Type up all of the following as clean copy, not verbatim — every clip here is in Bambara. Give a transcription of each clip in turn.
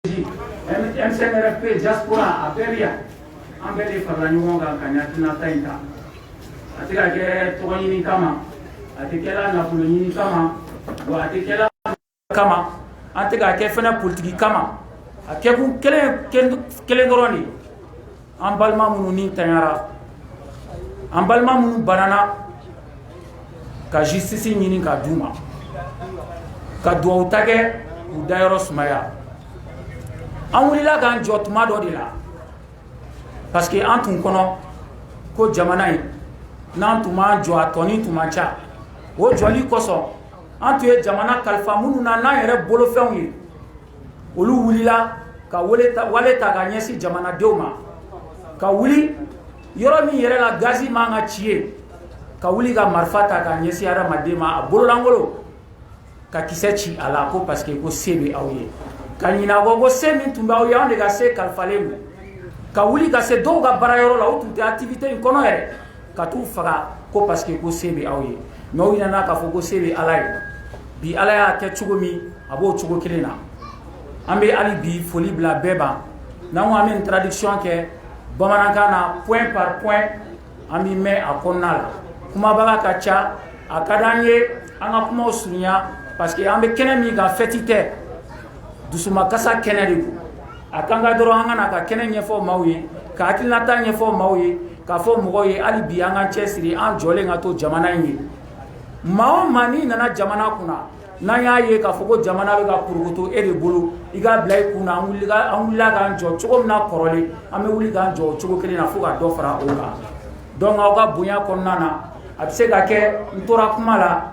MCNRFP diaspora aperia ambele farla nyonga kanyatina taita atika ke togoni kama atikela na fuloni kama wa atikela kama atika ke fena politiki kama akebu kele doroni ambalma munu ni tanyara ambalma munu banana ka justice nyini ka duma ka duwa tage u dayoro sumaya an wulila k'an jɔ tuma dɔ de la parce que an tun kɔnɔ ko jamana in n'an tun m'an jɔ a tɔni tun man ca o jɔli kosɔn an tun ye jamana kalifa minnu na n'an yɛrɛ bolofɛnw ye olu wulila ka wale ta ka ɲɛsin jamanadenw ma ka wuli yɔrɔ min yɛrɛ la gazi man ka ci ye ka wuli ka marifa ta ka ɲɛsin adamaden ma a bololankolo ka kisɛ ci a la ko parce que ko se bɛ aw ye ka ɲina ko se min tun b'aw ye anw de ka se kalifalen don ka wuli ka se dɔw ka baarayɔrɔ la o tun tɛ activité in kɔnɔ yɛrɛ ka t'u faga ko parce que ko se bɛ aw ye mais u ɲinɛna k'a fɔ ko se bɛ ala ye bi ala y'a kɛ cogo min a b'o cogo kelen na an bɛ hali bi foli bila bɛɛ ban n'an ko an bɛ nin traduction kɛ bamanankan na point par point an bɛ mɛn a kɔnɔna la kumabaga ka ca a ka d'an ye an ka kumaw surunya parce que an bɛ kɛnɛ min kan fɛti tɛ dusuma kasa kɛnɛ de don a kan ka dɔrɔn an ka na ka kɛnɛ ɲɛfɔ maaw ye ka hakilinata ɲɛfɔ maaw ye k'a fɔ mɔgɔw ye hali bi an k'an cɛsiri an jɔlen ka to jamana in ye maa o maa n'i nana jamana kunna n'an y'a ye k'a fɔ ko jamana bɛ ka kurukutu e de bolo i k'a bila i kunna an wulila k'an jɔ cogo min na kɔrɔlen an bɛ wuli k'an jɔ o cogo kelen na fo ka dɔ fara o kan donc aw ka bonya kɔnɔna na a bɛ se ka kɛ n tora kuma la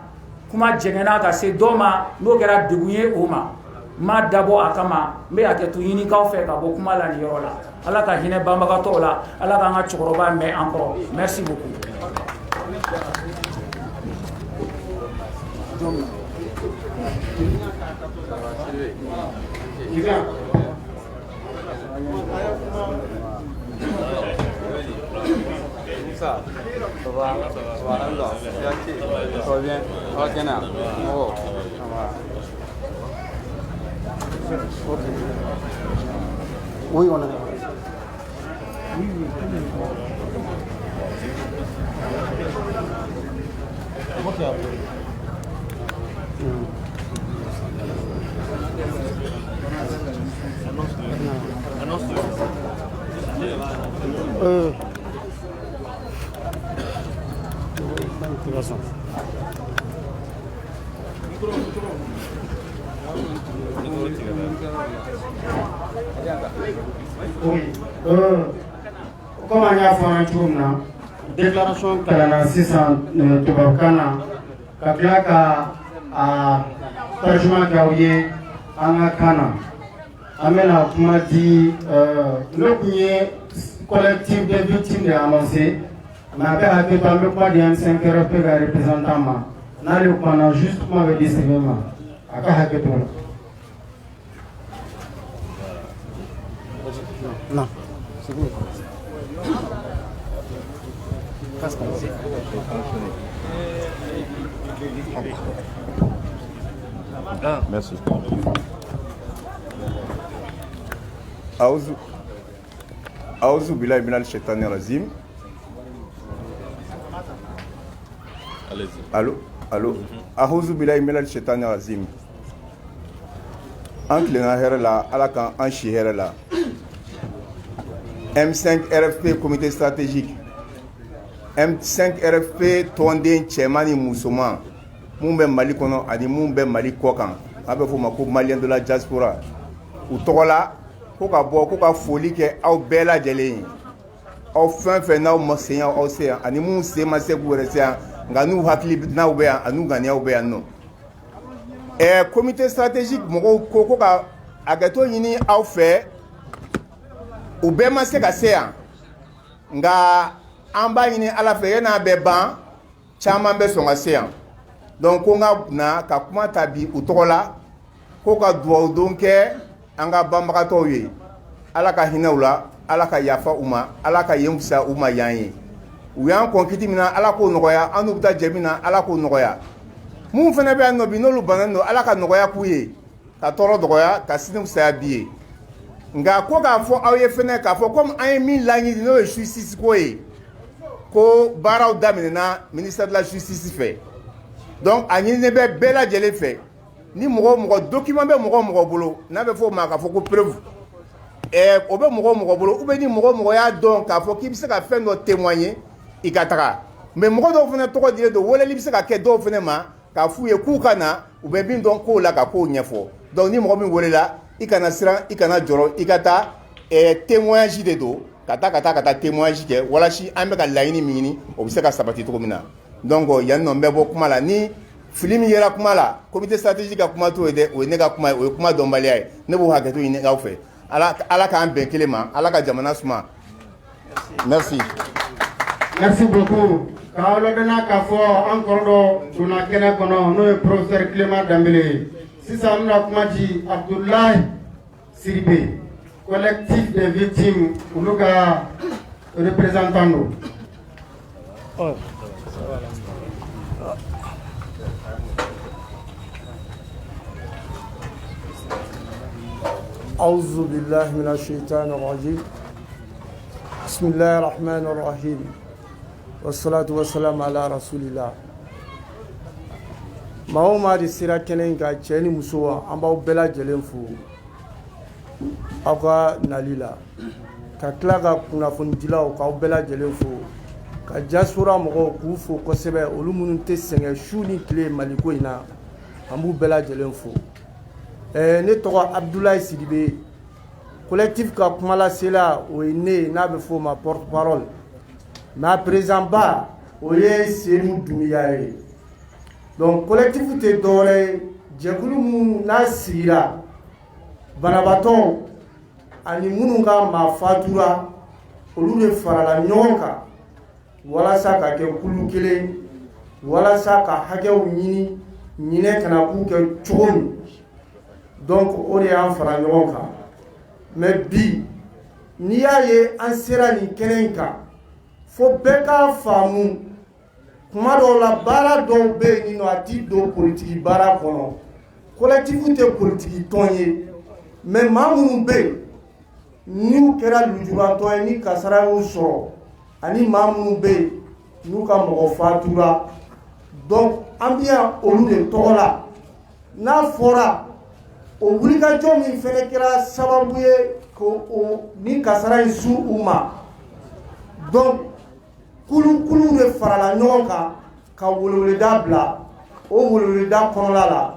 kuma jɛngɛnna ka se dɔ ma n'o kɛra degun ye o ma ma dabɔ a kama n bɛ hakɛto ɲinikaw fɛ ka bɔ kuma la nin yɔrɔ la ala ka hinɛ banbagatɔw la ala k'an ka cɛkɔrɔba mɛn an kɔrɔ merci beaucoup. Ça va, alors, ça va bien, ok, non, oh, ça va. Ok. Oui, on a. Oui, oui. Comment tu as appelé? Oui. Comme on a fait un tour, déclaration que la 600 Tobakana, Kaklaka a Tajuma Gaouye, Anakana. Amena m'a dit le premier collectif des victimes de annoncé, ma père a fait le poids de M5 RFP représentant. N'a le pendant juste pour me distribuer. A Kahaketon. Non, c'est bon. Merci. Aouzu billahi minal shaitani rajim. Allez-y. Allô. Aouzu billahi minal shaitani rajim. Anklina herla alaka anchi herla. M5 RFP comité stratégique. M5 RFP Tondé Tchemani Moussouma. Moumbe Mali Kono Adi Moumbe Mali Kokan. Abe Foma ko malien de la diaspora. Ou Togola, Koka Bo, Koka Folie ke au Bella Jelé. Au fin fena au Mosséan Océan. Ani Mou se Massé Gouresia. Ganou Hakli na Oubea, Anou Gania Oubea no. Et comité stratégique, Moko Koka Agato Yini au fait. Oubema se Gasea. Nga amba yini ala fe yana be ban chama be songa sean donc ko nga na ka kuma tabi utola ko ka duwa donke anga bamba to yi ala ka hinawla ala ka yafa uma ala ka yemsa uma yanyi uyan konkiti mina ala ko nogoya anu buta jemina ala ko nogoya mun fana be no binolu banano ala ka nogoya kuye ka toro dogoya ka sinu sa biye nga ko k'a fɔ aw ye fɛnɛ k'a fɔ comme an ye min laɲini n'o ye justice ko ye ko baaraw daminɛna ministère de la justice fɛ donc a ɲininen bɛ bɛɛ lajɛlen fɛ ni mɔgɔ mɔgɔ document bɛ mɔgɔ mɔgɔ bolo n'a bɛ fɔ o ma k'a fɔ ko preuve o bɛ mɔgɔ mɔgɔ bolo ou bien ni mɔgɔ mɔgɔ y'a dɔn k'a fɔ k'i bɛ se ka fɛn dɔ témoigner i ka taga mais mɔgɔ dɔw fɛnɛ tɔgɔ dilen don weleli bɛ se ka kɛ dɔw fɛnɛ ma k'a f'u ye k'u ka na u bɛ min dɔn kow la ka kow ɲɛfɔ donc ni mɔgɔ min welela i kana siran i kana jɔrɔ i ka taa témoignage de don ka taa témoignage kɛ walasi an bɛ ka laɲini min ɲini o bɛ se ka sabati cogo min na donc yan nɔ n bɛ bɔ kuma la ni fili min yera kuma la comité stratégique ka kuma t'o ye dɛ o ye ne ka kuma ye o ye kuma dɔnbaliya ye ne b'o hakɛto ɲini aw fɛ ala k'an bɛn kelen ma ala ka jamana suma merci. Merci beaucoup. K'aw ladonna k'a fɔ an kɔrɔ dɔ donna kɛnɛ kɔnɔ n'o ye professeur Clément Dembélé ye sisan an bɛna kuma di Abdoulaye Sidibé collectif des victimes olu ka représentant don. أعوذ بالله من الشيطان الرجيم بسم الله الرحمن الرحيم والصلاة والسلام على رسول الله maa o maa de sera kɛnɛ in kan cɛ ni muso an b'aw bɛɛ lajɛlen fo aw ka nali la ka tila ka kunnafonidilaw k'aw bɛɛ lajɛlen fo ka diaspora mɔgɔw k'u fo kosɛbɛ olu minnu tɛ sɛgɛn su ni tile maliko in na an b'u bɛɛ lajɛlen fo ne tɔgɔ Abdoulaye Sidibé collectif ka kuma lasela o ye ne n'a bɛ fɔ o ma porte parole mais président ba o ye Seydou Doumbouya ye donc collectif tɛ dɔwɛrɛ ye jɛkulu minnu n'a sigira banabaatɔw ani minnu ka maa fatura olu de farala ɲɔgɔn kan walasa ka kɛ kulu kelen walasa ka hakɛw ɲini ɲinɛ kana k'u kɛ cogo min donc o de y'an fara ɲɔgɔn kan mais bi n'i y'a ye an sera nin kɛnɛ in kan fo bɛɛ k'a faamu kuma dɔw la baara dɔw bɛ yen nɔ a ti don politiki baara kɔnɔ collectif tɛ politiki tɔn ye mais maa minnu bɛ yen n'u kɛra lujuratɔ ye ni kasara y'u sɔrɔ ani maa minnu bɛ yen n'u ka mɔgɔ fatura donc an bɛ yan olu de tɔgɔ la n'a fɔra o wulikajɔ min fɛnɛ kɛra sababu ye ko ni kasara in su u ma donc kulu de farala ɲɔgɔn kan ka weleweleda bila o weleweleda kɔnɔla la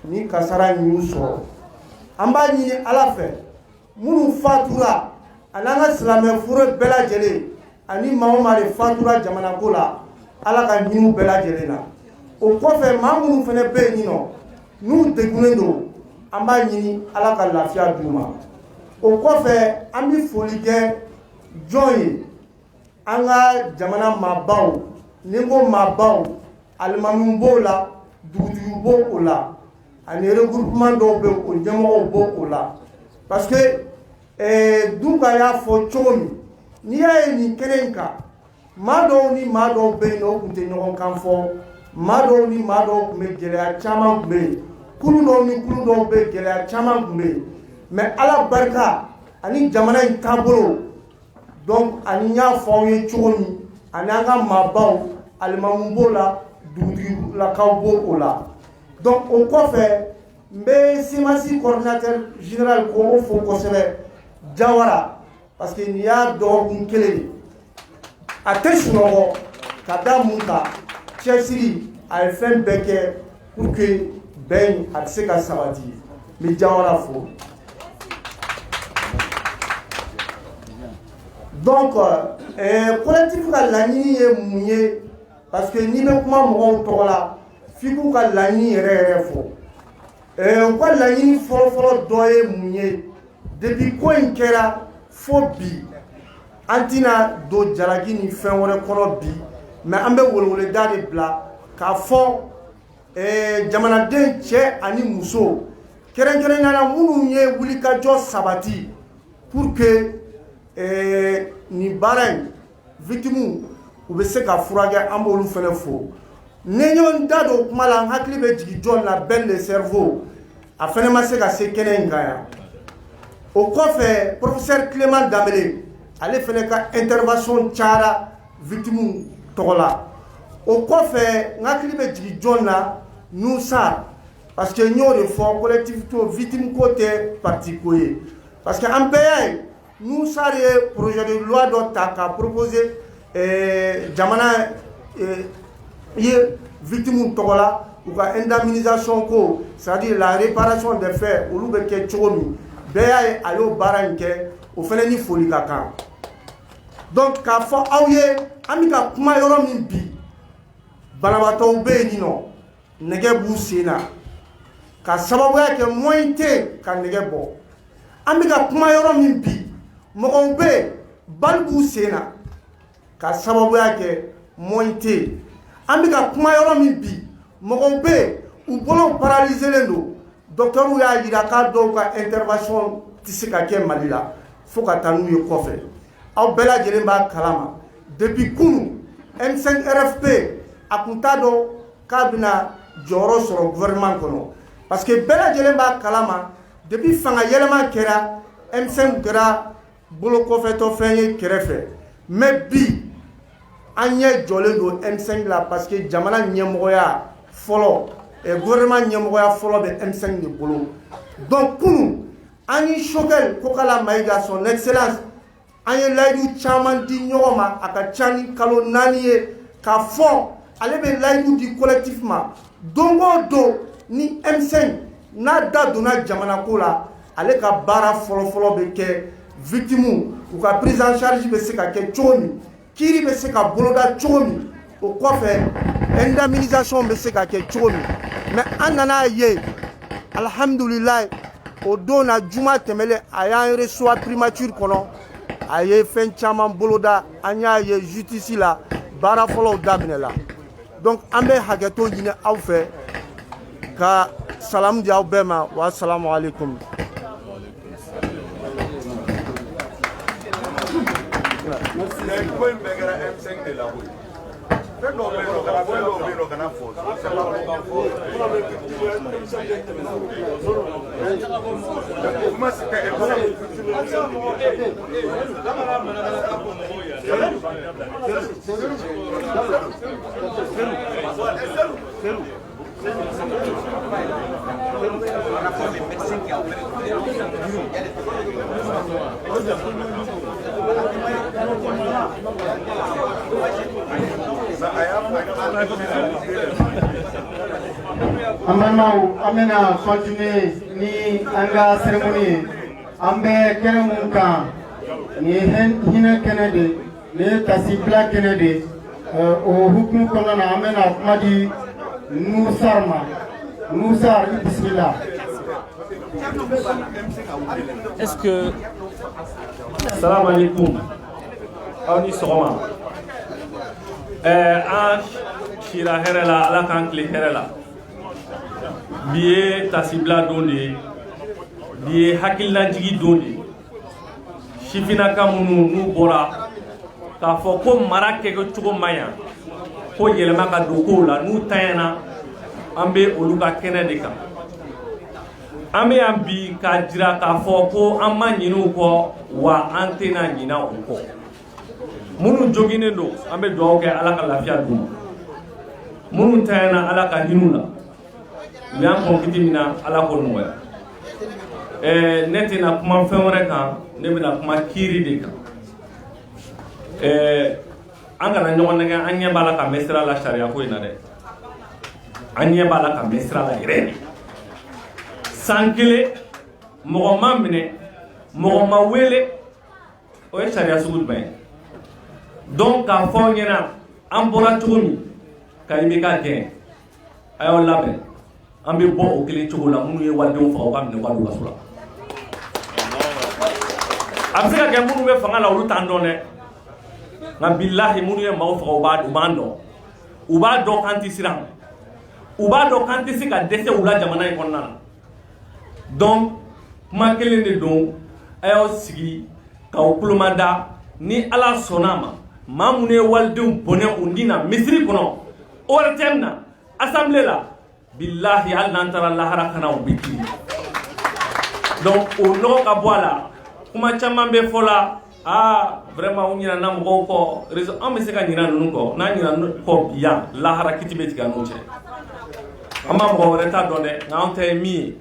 ni kasara in y'u sɔrɔ an b'a ɲini ala fɛ minnu fatura an'an ka silamɛ furu bɛɛ lajɛlen ani maa o maa de fatura jamanako la ala ka ɲiniw bɛɛ lajɛlen na o kɔfɛ maa minnu fɛnɛ bɛ yen nɔ n'u degunnen don an b'a ɲini ala ka lafiya d'u ma o kɔfɛ an bɛ foli kɛ jɔn ye an ka jamana maabaw ni n ko maabaw alimamiw b'o la dugutigiw b'o la ani regroupement dɔw bɛ o ɲɛmɔgɔw b'o la parce que Dunga y'a fɔ cogo min n'i y'a ye nin kɛnɛ in kan maa dɔw ni maa dɔw bɛ yen nɔ o tun tɛ ɲɔgɔn kan fɔ maa dɔw ni maa dɔw tun bɛ gɛlɛya caman tun bɛ yen kulu dɔw ni kulu dɔw bɛ gɛlɛya caman tun bɛ yen mais ala barika ani jamana in taabolo donc ani n y'a fɔ aw ye cogo min ani an ka maabaw alimamuw b'o la dugutigilakaw b'o la donc o kɔfɛ n bɛ CEMACI coordinateur général k'o fo kosɛbɛ Jawara parce que nin y'a dɔgɔkun kelen de a tɛ sunɔgɔ ka da mun kan cɛsiri a ye fɛn bɛɛ kɛ pour que bɛn a bɛ se ka sabati n bɛ Jawara fo donc collectif ka laɲini ye mun ye parce que n'i bɛ kuma mɔgɔw tɔgɔ la f'i k'u ka laɲini yɛrɛ fɔ u ka laɲini fɔlɔfɔlɔ dɔ ye mun ye depuis ko in kɛra fo bi an tɛna don jalaki ni fɛn wɛrɛ kɔnɔ bi mais an bɛ weleweleda de bila k'a fɔ jamanaden cɛ ani muso kɛrɛnkɛrɛnnenya minnu ye wulikajɔ sabati pour que nin baara in victime u bɛ se ka furakɛ an b'olu fɛnɛ fo ne ɲɔ da don kuma la n hakili bɛ jigin jɔn na bɛn de cerveau a fɛnɛ ma se ka se kɛnɛ in kan yan o kɔfɛ professeur Clément Dambélé ale fɛnɛ ka intervention cayara victime tɔgɔ la o kɔfɛ n hakili bɛ jigin jɔn na Nusar parce que n y'o de fɔ collectivité victime ko tɛ parti ko ye parce que an bɛɛ y'a ye Nusar ye projet de loi dɔ ta ka proposer jamana ye victime tɔgɔ la u ka indemnisation ko c'est-à-dire la réparation des faits olu bɛ kɛ cogo min bɛɛ y'a ye a y'o baara in kɛ o fɛnɛ ni foli ka kan donc k'a fɔ aw ye an bɛ ka kuma yɔrɔ min bi banabaatɔw bɛ yen nɔ nɛgɛ b'u sen na ka sababuya kɛ moyen tɛ ka nɛgɛ bɔ an bɛ ka kuma yɔrɔ min bi mɔgɔw bɛ yen bali b'u sen na ka sababuya kɛ moyen tɛ an bɛ ka kuma yɔrɔ min bi mɔgɔw bɛ yen u bolo paralyselen don docteur y'a jira k'a dɔw ka intervention tɛ se ka kɛ Mali la fo ka taa n'u ye kɔfɛ aw bɛɛ lajɛlen b'a kalama depuis kunu M5 RFP a kun t'a dɔn k'a bɛna jɔyɔrɔ sɔrɔ gouvernement kɔnɔ parce que bɛɛ lajɛlen b'a kalama depuis fanga yɛlɛma kɛra M5 kɛra bolo kɔfɛtɔ fɛn ye kɛrɛfɛ mais bi an ɲɛ jɔlen don M5 la parce que jamana ɲɛmɔgɔya fɔlɔ gouvernement ɲɛmɔgɔya fɔlɔ bɛ M5 de bolo donc kunu an ye Choguel Kokala Maïga son excellence an ye layidu caman di ɲɔgɔn ma a ka ca ni kalo 4 ye k'a fɔ ale bɛ layidu di collectif ma don o don ni M5 n'a da donna jamana ko la ale ka baara fɔlɔfɔlɔ bɛ kɛ victime u ka prise en charge bɛ se ka kɛ cogo min kiiri bɛ se ka boloda cogo min o kɔfɛ indemnisation bɛ se ka kɛ cogo min mais an nana ye alhamdulilayi o don na juma tɛmɛlen a y'an reçoit primature kɔnɔ a ye fɛn caman boloda an y'a ye justice la baara fɔlɔw daminɛ la donc an bɛ hakɛto ɲini aw fɛ ka salamu di aw bɛɛ ma wa salamu alaikum. Amana amena continuer ni anga cérémonie ambe kene mun kan ni hina kene de ni tasibla kene de o hukumu kono na amena kuma di Nusar bismillah. Est-ce que salam alaikum aw ni sɔgɔma an sira hɛrɛ la ala k'an tile hɛrɛ la bi ye tasibila don de ye bi ye hakilinajigi don de ye sifinaka minnu n'u bɔra k'a fɔ ko mara kɛcogo man ɲa ko yɛlɛma ka don kow la n'u tanyana an bɛ olu ka kɛnɛ de kan an bɛ yan bi k'a jira k'a fɔ ko an ma ɲinɛ u kɔ wa an tɛna ɲinɛ u kɔ minnu joginnen don an bɛ dugawu kɛ ala ka lafiya d'u ma minnu tanyana ala ka hin'u la u y'an kɔnkiti min na ala k'o nɔgɔya ne tɛna kuma fɛn wɛrɛ kan ne bɛna kuma kiiri de kan an kana ɲɔgɔn nɛgɛ an ɲɛ b'a la ka mɛn sira la sariya ko in na dɛ an ɲɛ b'a la ka mɛn sira la yɛrɛ de san kelen mɔgɔ ma minɛ mɔgɔ ma wele o ye sariya sugu jumɛn ye donc k'a fɔ aw ɲɛna an bɔra cogo min ka IBK gɛn a y'aw labɛn an bɛ bɔ o kelen cogo la minnu ye walidenw faga u ka minɛ u ka don kaso la a bɛ se ka kɛ minnu bɛ fanga la olu t'an dɔn dɛ nka bilahi minnu ye maaw faga u b'an dɔn u b'a dɔn k'an tɛ siran u b'a dɔn k'an tɛ se ka dɛsɛ u la jamana in kɔnɔna na donc kuma kelen de don a y'aw sigi k'aw kulomada ni ala sɔnna a ma maa minnu ye walidenw bɔnɛ u nin na misiri kɔnɔ ORTM na assemblée la bilahi hali n'an taara lahara kana u bɛ kiri donc o nɔgɔ ka bɔ a la kuma caman bɛ fɔ la vraiment u ɲinana mɔgɔw kɔ réseau an bɛ se ka ɲina ninnu kɔ n'an ɲina kɔ yan lahara kiti bɛ tigɛ an n'u cɛ an ma mɔgɔ wɛrɛ t'a dɔn dɛ nka an ta ye min ye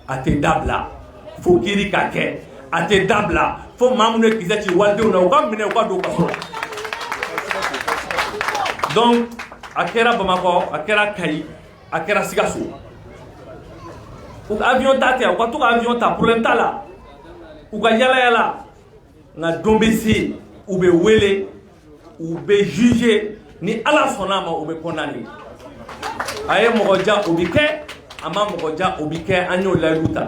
a tɛ dabila fo kiiri ka kɛ a tɛ dabila fo maa minnu ye kisɛ ci walidenw na u ka minɛ u ka don kaso la donc a kɛra bamakɔ a kɛra kayi a kɛra sikaso u ka avion ta tɛ u ka to ka avion ta problème t'a la u ka yala yala nka don bɛ se u bɛ wele u bɛ juger ni ala sɔnna a ma u bɛ condamner a ye mɔgɔ ja o bɛ kɛ a ma mɔgɔ ja o bɛ kɛ an y'o layidu ta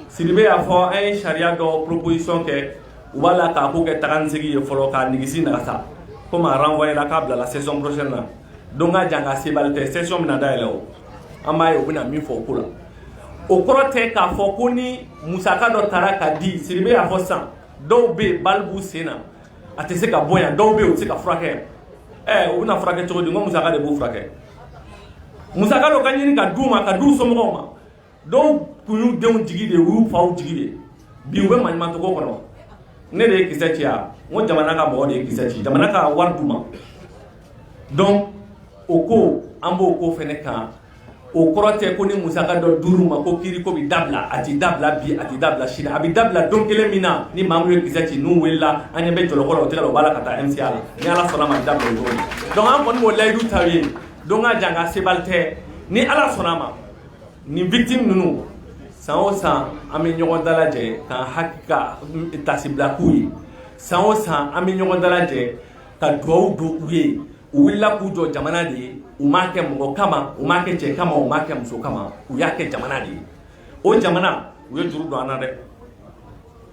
Sidibe y'a fɔ an ye sariya dɔ proposition kɛ u b'a la k'a ko kɛ taga ni segin ye fɔlɔ k'a nigisi nagasa comme a renvoyé la k'a bila la session prochaine na donc ka jan ka sebali tɛ session bɛna dayɛlɛ o an b'a ye u bɛna min fɔ o ko la o kɔrɔ tɛ k'a fɔ ko ni musaka dɔ taara ka di Sidibe y'a fɔ sisan dɔw bɛ yen bali b'u sen na a tɛ se ka bɔ yan dɔw bɛ yen u tɛ se ka furakɛ u bɛna furakɛ cogo di n ko musaka de b'u furakɛ musaka dɔ ka ɲini ka d'u ma ka d'u somɔgɔw ma dɔw kun y'u denw jigi de u y'u faw jigi de bi u bɛ maɲumantogo kɔnɔ ne de ye kisɛ ci yan n ko jamana ka mɔgɔ de ye kisɛ ci jamana ka wari d'u ma donc o ko an b'o ko fɛnɛ kan o kɔrɔ tɛ ko ni musaka dɔ d'u ma ko kiiri ko bɛ dabila a ti dabila bi a ti dabila sini a bɛ dabila don kelen min na ni maa min ye kisɛ ci n'u welela an ɲɛ bɛ jɔlɔkɔ la o tɛgɛ la o b'a la ka taa MCA la ni ala sɔnna a ma a bɛ dabila o don donc an kɔni b'o layidu ta ye donc a jan ka sebali tɛ ni ala sɔnna a ma nin victime ninnu san o san an bɛ ɲɔgɔn dalajɛ k'an hakili ka tasibila k'u ye san o san an bɛ ɲɔgɔn dalajɛ ka dugawu don u ye u wulila k'u jɔ jamana de ye u m'a kɛ mɔgɔ kama u m'a kɛ cɛ kama u m'a kɛ muso kama u y'a kɛ jamana de ye o jamana u ye juru don an na dɛ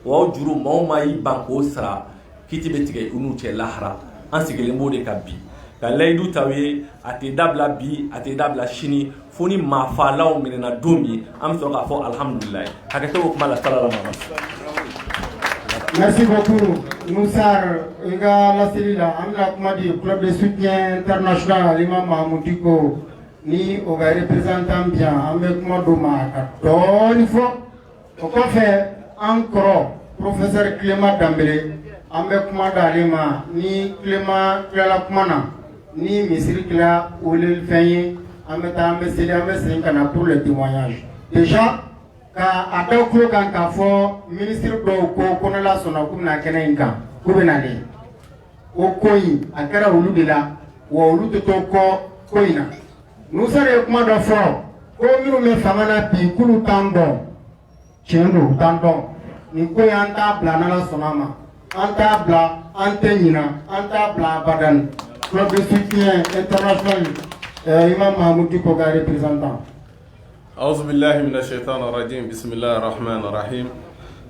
wa o juru maa ma y'i ban k'o sara kiti bɛ tigɛ u n'u cɛ lahara an sigilen b'o de kan bi ka layidu ta u ye a tɛ dabila bi a tɛ dabila sini fo ni maafalaw minɛna don min an bɛ sɔrɔ k'a fɔ alhamdulilayi hakɛto bɛ kuma la salala ma. Merci beaucoup Moussar i ka laseli la an bɛna kuma di club de soutien international Imam Mahamudu Diko ni o ka représentant bi yan an bɛ kuma d'o ma ka dɔɔni fɔ o kɔfɛ an kɔrɔ professeur Clément Dambele an bɛ kuma d'ale ma ni Clément tilala kuma na ni misiri tila weleli fɛn ye an bɛ taa an bɛ seli an bɛ segin ka na pour le témoignage déjà ka a dɔw tulo kan k'a fɔ ministre dɔw ko ne la sɔnna k'u bɛna kɛnɛ in kan k'u bɛ nalen o ko in a kɛra olu de la wa olu tɛ to kɔ ko in na Musa ye kuma dɔ fɔ ko minnu bɛ fanga na bi k'olu t'an dɔn tiɲɛ don u t'an dɔn nin ko in an t'a bila n'ala sɔnna a ma an t'a bila an tɛ ɲina an t'a bila abadan club de soutien international Imam Mahamudu Diko ka représentant. أعوذ بالله من الشيطان الرجيم بسم الله الرحمن الرحيم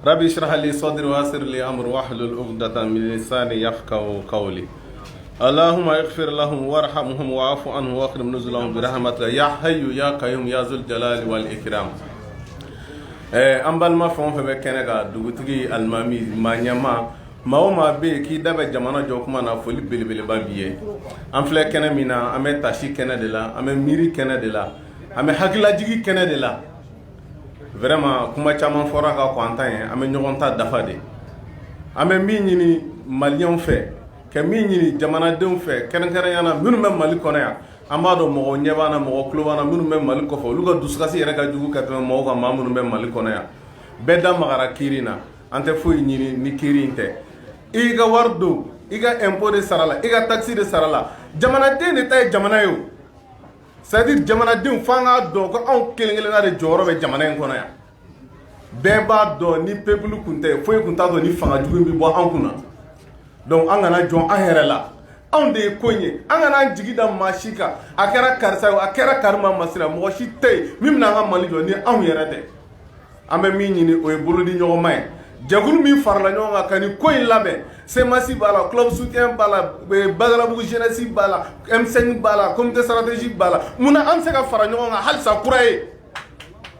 ربي اشرح لي صدري ويسر لي أمر واحلل عقدة من لساني يفقهوا قولي اللهم اغفر لهم وارحمهم واعف عنهم واكرم نزلهم برحمتك يا حي يا قيوم يا ذو الجلال والإكرام an balima fɛn o fɛn bɛ kɛnɛ kan dugutigi alimami maɲɛma maa o maa bɛ yen k'i da bɛ jamana jɔ kuma na foli belebeleba b'i ye an filɛ kɛnɛ min na an bɛ tasi kɛnɛ de la an bɛ miiri kɛnɛ de la an bɛ hakililajigi kɛnɛ de la vraiment kuma caman fɔra ka kɔn an ta ye an bɛ ɲɔgɔn ta dafa de an bɛ min ɲini maliyɛnw fɛ ka min ɲini jamanadenw fɛ kɛrɛnkɛrɛnya na minnu bɛ mali kɔnɔ yan an b'a dɔn mɔgɔ ɲɛ b'an na mɔgɔ tulo b'an na minnu bɛ mali kɔfɛ olu ka dusukasi yɛrɛ ka jugu ka tɛmɛ mɔgɔw kan maa minnu bɛ mali kɔnɔ yan bɛɛ da magara kiiri na an tɛ foyi ɲini ni kiiri in tɛ i ka wari don i ka impôt de sara la i ka taxe de sara la jamanaden de ta ye jamana ye o c'est à dire jamanadenw f'an k'a dɔn ko anw kelen kelenna de jɔyɔrɔ bɛ jamana in kɔnɔ yan bɛɛ b'a dɔn ni peuple kun tɛ foyi kun t'a dɔn ni fanga jugu bɛ bɔ an kunna donc an kana jɔn an yɛrɛ la anw de ye ko in ye an kana an jigi da maa si kan a kɛra karisa ye a kɛra karima masira mɔgɔ si tɛ yen min bɛna an ka mali jɔ ni anw yɛrɛ tɛ an bɛ min ɲini o ye bolodi ɲɔgɔnma ye jɛkulu min farala ɲɔgɔn kan ka nin ko in labɛn semasi b'a la club soutien b'a la badalabugu jeunesse b'a la M5 b'a la comité stratégique b'a la munna an bɛ se ka fara ɲɔgɔn kan halisa kura ye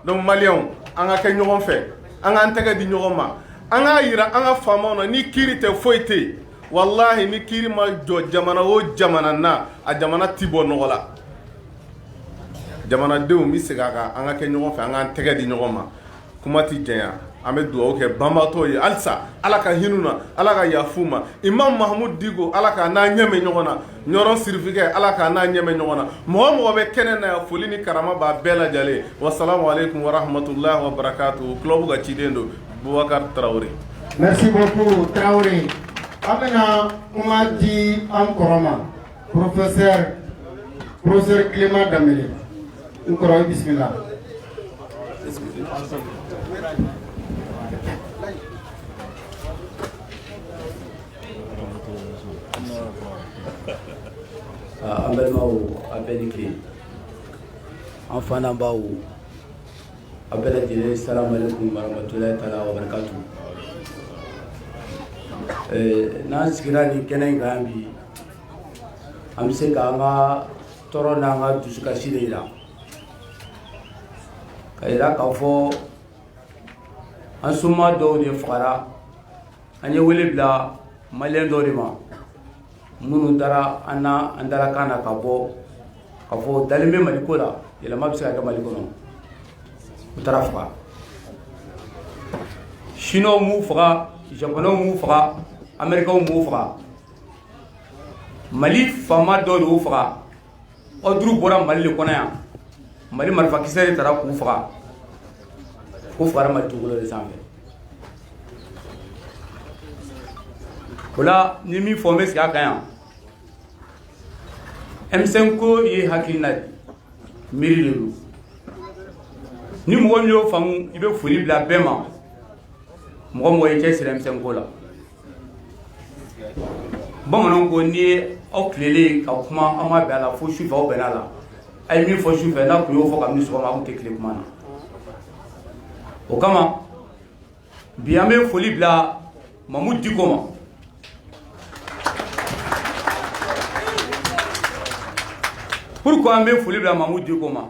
donc maliyɛnw an ka kɛ ɲɔgɔn fɛ an k'an tɛgɛ di ɲɔgɔn ma an k'a yira an ka faamaw na ni kiiri tɛ foyi tɛ yen wallahi ni kiiri ma jɔ jamana o jamana na a jamana ti bɔ nɔgɔ la jamanadenw bɛ segin a kan an ka kɛ ɲɔgɔn fɛ an k'an tɛgɛ di ɲɔgɔn ma kuma ti janya an bɛ dugawu kɛ banbatɔ ye halisa ala ka hinɛ na ala ka yafu ma imam mahamud digo ala ka n'a ɲɛmɛ ɲɔgɔn na ɲɔrɔ sirifikɛ ala ka n'a ɲɛmɛ ɲɔgɔn na mɔgɔ mɔgɔ bɛ kɛnɛ na yan foli ni karama b'a bɛɛ lajɛlen wasalamu alaikum wa rahmatullahi wa barakatuh club ka ciden don Boubacar Traoré. Merci beaucoup Traoré. An bɛna kuma di an kɔrɔ ma professeur Clément Dembélé. N kɔrɔ bisimila. An balimaw a bɛɛ ni tile an fana baw a bɛɛ lajɛlen salamu alaikum warahmatullahi taala wa barakatuh. N'an sigira ni kɛnɛ in kan bi an bɛ se k'an ka tɔɔrɔ n'an ka dusukasi de yira ka yira k'a fɔ an somɔgɔ dɔw de fagara an ye wele bila maliyɛn dɔw de ma minnu taara an dara kan na ka bɔ ka fɔ dalen bɛ Mali ko la yɛlɛma bɛ se ka kɛ Mali kɔnɔ u taara faga Chinois m'u faga Japonais m'u faga Américains m'u faga Mali faama dɔw de y'u faga ordre bɔra Mali de kɔnɔ yan Mali marifakisɛ de taara k'u faga k'u fagara Mali dugukolo de sanfɛ o la ni min fɔ n bɛ sigi a kan yan M5 ko ye hakilina de miiri de don ni mɔgɔ min y'o faamu i bɛ foli bila bɛɛ ma mɔgɔ mɔgɔ ye cɛsiri M5 ko la bamananw ko n'i ye aw tilelen ka kuma an ma bɛn a la fo sufɛ aw bɛnna a la a ye min fɔ sufɛ n'a kun y'o fɔ kabini sɔgɔma aw tɛ tile kuma na o kama bi an bɛ foli bila Mamudu Diko ma pourquoi an bɛ foli bila Mamudu Diko ma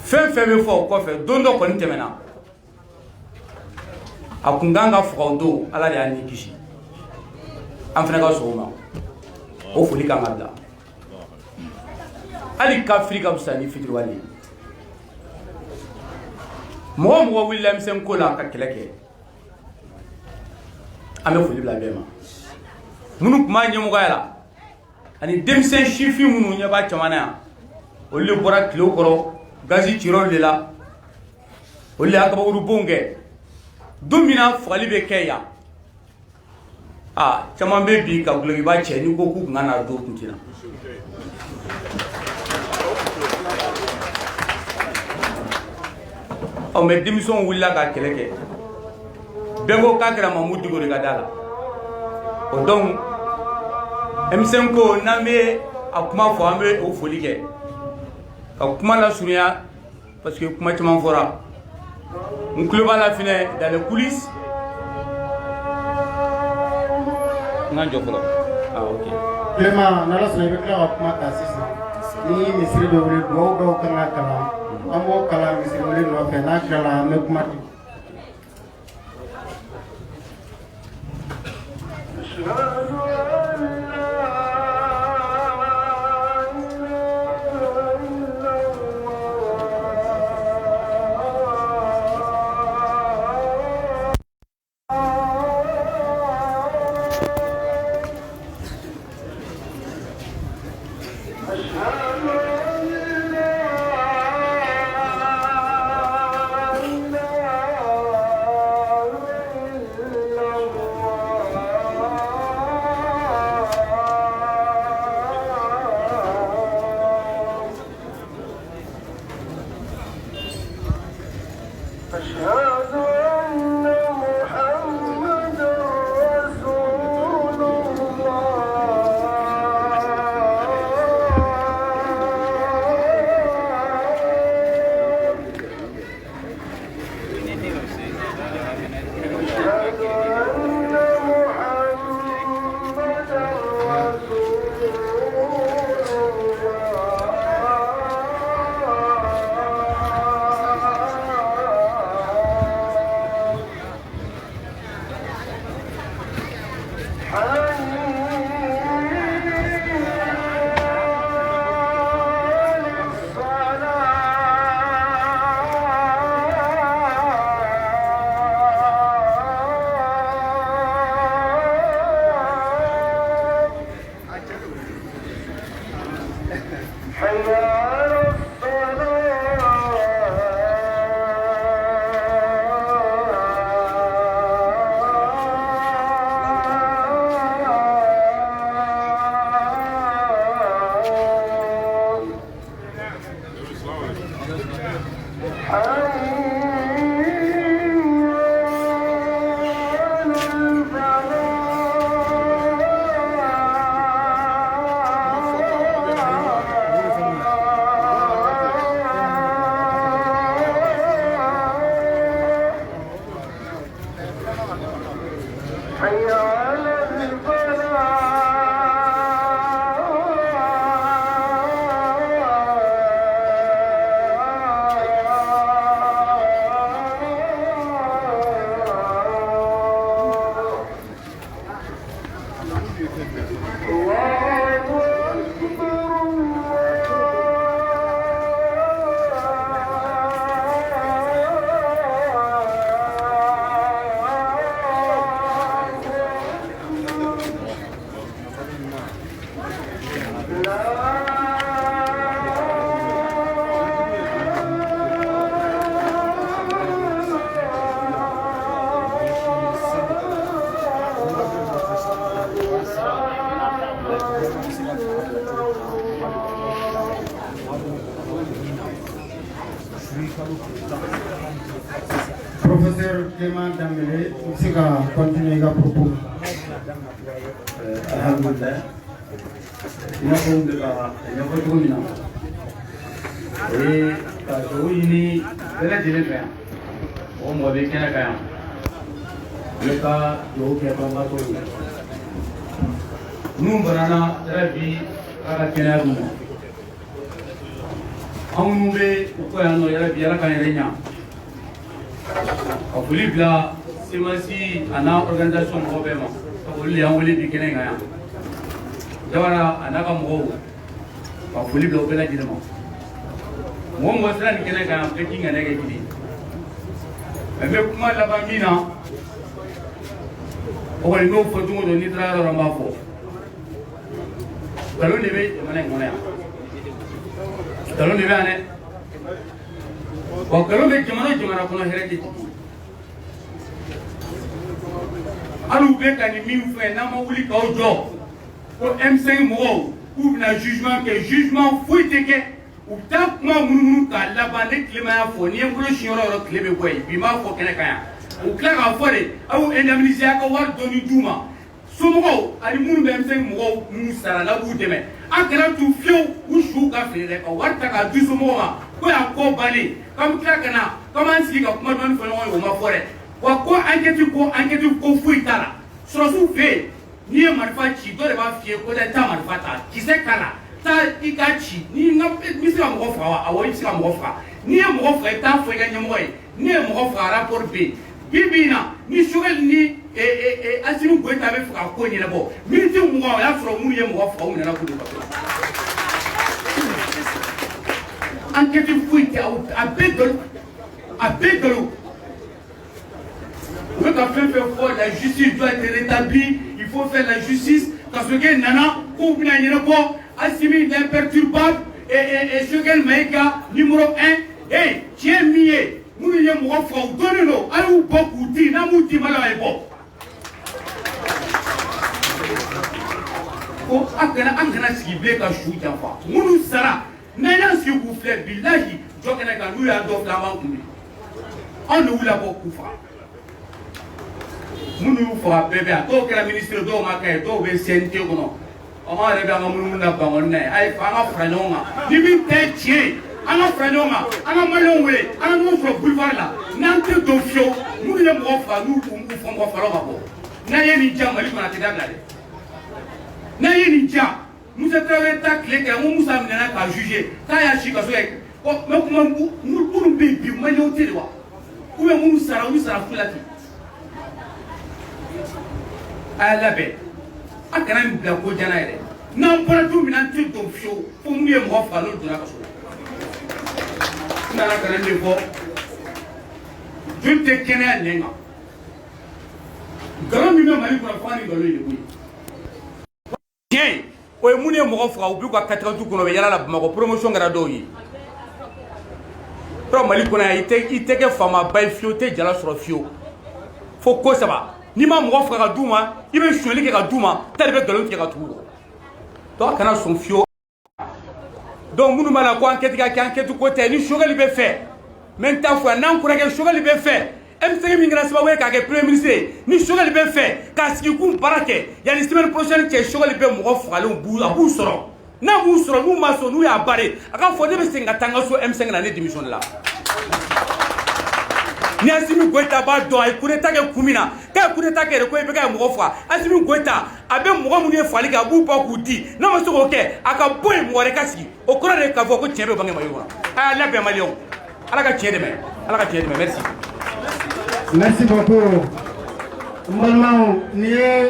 fɛn fɛn bɛ fɔ o kɔfɛ don dɔ kɔni tɛmɛna a kun kan ka faga o don ala de y'a ni kisi an fana ka sɔn o ma o foli kan ka bila hali kafiri ka fisa ni fitiriwale ye mɔgɔ o mɔgɔ wulila M5 ko la ka kɛlɛ kɛ an bɛ foli bila bɛɛ ma minnu tun b'a ɲɛmɔgɔya la ani denmisɛn sifin minnu ɲɛ b'a caman na yan olu de bɔra tile kɔrɔ gazi cira olu de la olu de y'a kabakurubonw kɛ don min na fagali bɛ kɛ yan caman bɛ bi ka gulokiba cɛ n'i ko k'u kun kan na don kun tɛ na mais denmisɛnw wulila ka kɛlɛ kɛ bɛɛ ko k'a kɛra Mamudu Diko de ka da la o donc M5 ko n'an bɛ a kuma fɔ an bɛ o foli kɛ ka kuma lasurunya parce que kuma caman fɔra n tulo b'a la fɛnɛ dans les coulisses n ka jɔ fɔlɔ ok Clément n'ala sɔnna i bɛ tila ka kuma ta sisan ni misiri dɔ wele dugawu dɔw kan ka kalan an b'o kalan misiri wele nɔfɛ n'a tilala an bɛ kuma di Professeur Clément Dambélé, c'est qu'à continuer à propos. Alhamdulillah. Il y a beaucoup de cas, il y a beaucoup de gens. Et parce que il y a des gens, on m'a dit qu'il y a des gens. Le cas de Oké Bambato. Nous, Barana, Rabi, Arakenabou. On veut pourquoi on a bien la carrière. A foli bila semasi ana organisation mɔgɔ bɛɛ ma ka foli y'an wele bi kɛnɛ in kan yan Jawara a n'a ka mɔgɔw ka foli bila u bɛɛ lajɛlen ma mɔgɔ mɔgɔ sera nin kɛnɛ kan yan bɛɛ k'i ŋanɛ kɛ kelen mɛ n bɛ kuma laban min na o kɔni n'o fɔ cogo don n'i taara yɔrɔ n b'a fɔ nkalon de bɛ jamana in kɔnɔ yan nkalon de bɛ yan dɛ wa nkalon bɛ jamana o jamana kɔnɔ hɛrɛ tɛ jigin hali u bɛ ka nin min fɛ n'an ma wuli k'aw jɔ ko M5 mɔgɔw k'u bɛna jugement kɛ jugement foyi tɛ kɛ u bɛ taa kuma munumunu k'a laban ne tilema y'a fɔ n'i ye n bolo si yɔrɔ o yɔrɔ tile bɛ bɔ yen bi n b'a fɔ kɛnɛ kan yan u tila k'a fɔ de aw indemniser a ka wari dɔɔni d'u ma somɔgɔw ani minnu bɛ M5 mɔgɔw minnu sara la b'u dɛmɛ an kana tu fiyewu u suw ka feere dɛ ka wari ta k'a di somɔgɔw ma ko y'a ko bannen k'an bɛ tila ka na k'an b'an sigi ka kuma dɔɔni fɔ ɲɔgɔn ye o ma fɔ dɛ wa ko enquête ko foyi t'a la sɔrɔsiw fɛ yen n'i ye marifa ci dɔ de b'a f'i ye ko dɛ taa marifa ta kisɛ k'a la taa i ka ci ni n bɛ se ka mɔgɔ faga wa awɔ i bɛ se ka mɔgɔ faga n'i ye mɔgɔ faga i t'a fɔ i ka ɲɛmɔgɔ ye n'i ye mɔgɔ faga rapport bɛ yen bi in na ni Choguel ni Assimi Goïta bɛ fɛ ka ko ɲɛnabɔ miniti 20 o y'a sɔrɔ minnu ye mɔgɔ faga u nana k'u ka enquête foyi tɛ a bɛɛ galon on veut qu'à faire fort, la justice doit être rétablie, il faut faire la justice, parce que Nana, Assimi l'imperturbable, et Choguel Maïga, numéro 1, et tiens mié, nous y sommes refrains, donnez-nous, allez-vous beaucoup dire, n'amouti malade bon. Ko akana sigible ka shu jafa munu sara nana si ku fle billahi jokana ka nu ya do flama kumbi on ne wula bo kufa munu fa bebe a to kera ministre do ma kay do be sente kono o ma rebe nga munu na ba wonne ay fa nga franonga ni min te tie ana franonga ana malon we ana no fro boulevard la nante do fio munu le mo fa nu ku fo mo fa lo ba bo na ye ni jamali ko na te dabla de na ye ni ja musa trawe ta clé que musa minana ka juger ta ya shi ka so e ko me kuma munu be bi ma yo te wa ku me munu sara fulati alabe akana mbla ko jana yɛrɛ n'an bɔra du min na an tɛ don fiyewu fo minnu ye mɔgɔ faga n'olu donna ka so n nana ka na nin fɔ joli tɛ kɛnɛya nɛn kan nkalon min bɛ Mali kɔnɔ fo an ni nkalon ye de koyi tiɲɛ o ye minnu ye mɔgɔ faga u b'u ka 80 kɔnɔ u bɛ yala la Bamakɔ promotion kɛra dɔw ye yɔrɔ Mali kɔnɔ yan i tɛ kɛ faamaba ye fiyewu i tɛ jala sɔrɔ fiyewu fo ko saba ni ma mɔgɔ faga ka d'u ma i bɛ suɲɛli kɛ ka d'u ma ta de bɛ nkalon tigɛ ka tugu donc a kana sɔn fiyewu donc minnu b'a la ko enquête ka kɛ enquête ko tɛ ni Choguel bɛ fɛ n bɛ n ta fɔ yan n'an kɔrɔkɛ Choguel bɛ fɛ M5 min kɛra sababu ye k'a kɛ premier ministre ye ni Choguel bɛ fɛ k'a sigi k'u baara kɛ yanni semaine prochaine cɛ Choguel bɛ mɔgɔ fagalenw a b'u sɔrɔ n'a b'u sɔrɔ n'u ma sɔn n'u y'a bare a k'a fɔ ne bɛ segin ka taa n ka so M5 na ne démissionne la ni Assimi Goïta b'a dɔn a ye coup d'état kɛ kun min na k'a ye coup d'état kɛ de ko i bɛ ka mɔgɔ faga Assimi Goïta a bɛ mɔgɔ minnu ye fagali kɛ a b'u bɔ k'u di n'a ma se k'o kɛ a ka bɔ yen mɔgɔ wɛrɛ ka sigi o kɔrɔ de ye k'a fɔ ko tiɲɛ bɛ bange Mali kɔnɔ a y'a labɛn Maliyɛnw Ala ka tiɲɛ dɛmɛ Ala ka tiɲɛ dɛmɛ merci. Merci beaucoup. Mbalmaw ni ye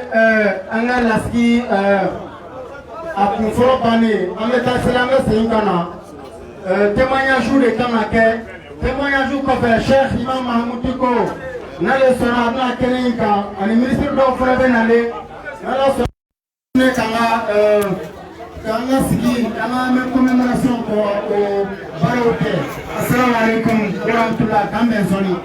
an ka lasigi a kun fɔlɔ bannen an bɛ taa seli an bɛ segin ka na témoignage de kan ka kɛ témoignage kɔfɛ Cheikh Imam Mahamudu Diko n'ale sɔnna a bɛna kɛnɛ in kan ani ministre dɔw fana bɛ nalen n'ala sɔnna k'an ka sigi an ka mɛn commémoration kɔ o baaraw kɛ. Assalamu alaikum wa rahmatulah k'an bɛn sɔnni.